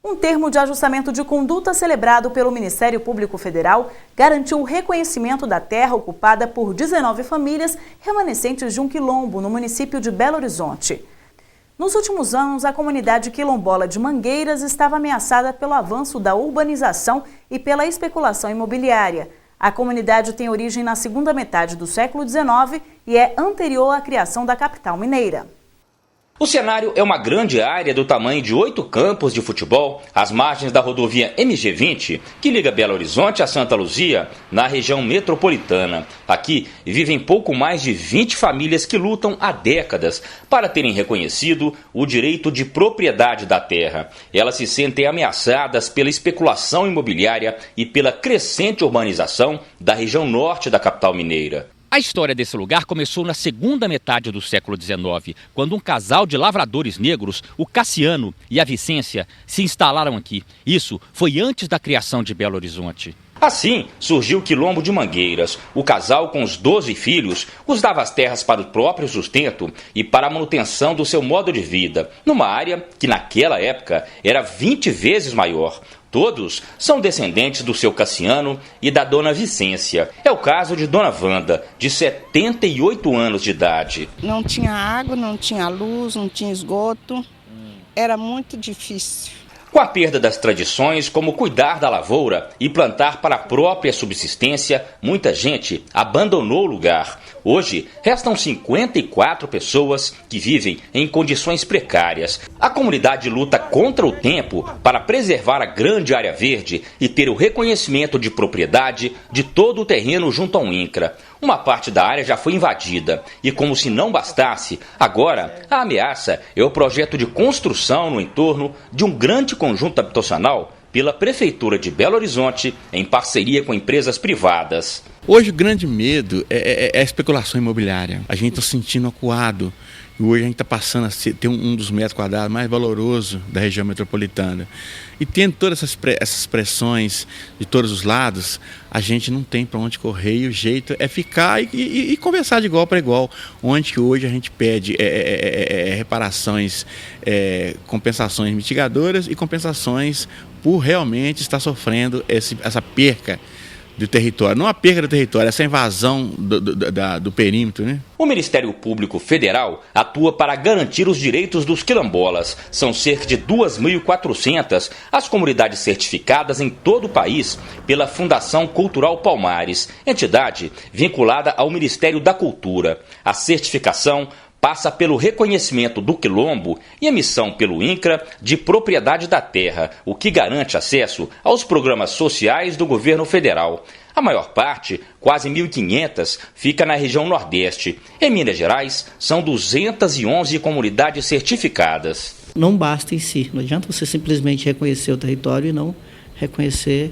Um termo de ajustamento de conduta celebrado pelo Ministério Público Federal garantiu o reconhecimento da terra ocupada por 19 famílias remanescentes de um quilombo no município de Belo Horizonte. Nos últimos anos, a comunidade quilombola de Mangueiras estava ameaçada pelo avanço da urbanização e pela especulação imobiliária. A comunidade tem origem na segunda metade do século XIX e é anterior à criação da capital mineira. O cenário é uma grande área do tamanho de 8 campos de futebol às margens da rodovia MG20, que liga Belo Horizonte a Santa Luzia, na região metropolitana. Aqui vivem pouco mais de 20 famílias que lutam há décadas para terem reconhecido o direito de propriedade da terra. Elas se sentem ameaçadas pela especulação imobiliária e pela crescente urbanização da região norte da capital mineira. A história desse lugar começou na segunda metade do século XIX, quando um casal de lavradores negros, o Cassiano e a Vicência, se instalaram aqui. Isso foi antes da criação de Belo Horizonte. Assim, surgiu o Quilombo de Mangueiras. O casal, com os 12 filhos, usava as terras para o próprio sustento e para a manutenção do seu modo de vida, numa área que naquela época era 20 vezes maior. Todos são descendentes do seu Cassiano e da dona Vicência. É o caso de dona Wanda, de 78 anos de idade. Não tinha água, não tinha luz, não tinha esgoto. Era muito difícil. Com a perda das tradições, como cuidar da lavoura e plantar para a própria subsistência, muita gente abandonou o lugar. Hoje, restam 54 pessoas que vivem em condições precárias. A comunidade luta contra o tempo para preservar a grande área verde e ter o reconhecimento de propriedade de todo o terreno junto ao INCRA. Uma parte da área já foi invadida e, como se não bastasse, agora a ameaça é o projeto de construção no entorno de um grande conjunto habitacional pela Prefeitura de Belo Horizonte, em parceria com empresas privadas. Hoje o grande medo é a especulação imobiliária. A gente está se sentindo acuado. E hoje a gente está passando a ter um dos metros quadrados mais valoroso da região metropolitana. E tendo todas essas pressões de todos os lados, a gente não tem para onde correr e o jeito é ficar e conversar de igual para igual. Onde que hoje a gente pede reparações, compensações mitigadoras e compensações por realmente estar sofrendo essa perca do território. Não a perda do território, essa invasão do perímetro, né? O Ministério Público Federal atua para garantir os direitos dos quilombolas. São cerca de 2.400 as comunidades certificadas em todo o país pela Fundação Cultural Palmares, entidade vinculada ao Ministério da Cultura. A certificação passa pelo reconhecimento do quilombo e emissão pelo INCRA de propriedade da terra, o que garante acesso aos programas sociais do governo federal. A maior parte, quase 1.500, fica na região Nordeste. Em Minas Gerais, são 211 comunidades certificadas. Não basta em si, não adianta você simplesmente reconhecer o território e não reconhecer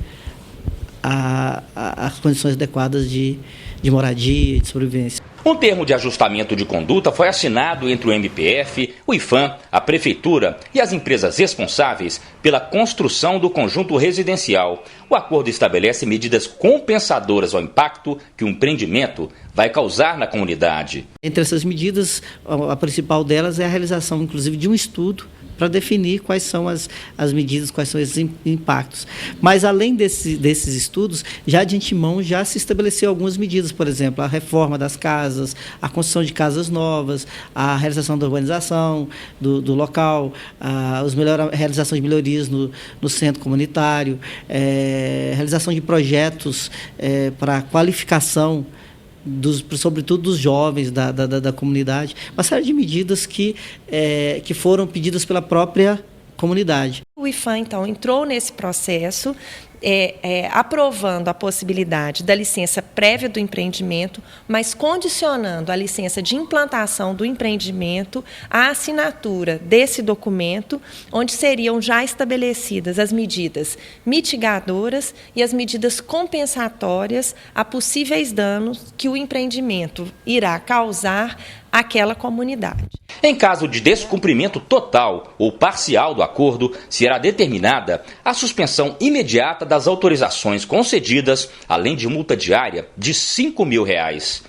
as condições adequadas de moradia e de sobrevivência. Um termo de ajustamento de conduta foi assinado entre o MPF, o IPHAN, a Prefeitura e as empresas responsáveis pela construção do conjunto residencial. O acordo estabelece medidas compensadoras ao impacto que o empreendimento vai causar na comunidade. Entre essas medidas, a principal delas é a realização, inclusive, de um estudo para definir quais são as medidas, quais são esses impactos. Mas, além desses estudos, já de antemão já se estabeleceu algumas medidas, por exemplo, a reforma das casas, a construção de casas novas, a realização da urbanização do local, a realização de melhorias no centro comunitário, realização de projetos para qualificação sobretudo dos jovens da comunidade, uma série de medidas que foram pedidas pela própria comunidade. O IPHAN, então, entrou nesse processo, aprovando a possibilidade da licença prévia do empreendimento, mas condicionando a licença de implantação do empreendimento à assinatura desse documento, onde seriam já estabelecidas as medidas mitigadoras e as medidas compensatórias a possíveis danos que o empreendimento irá causar àquela comunidade. Em caso de descumprimento total ou parcial do acordo, será determinada a suspensão imediata das autorizações concedidas, além de multa diária de R$ 5.000.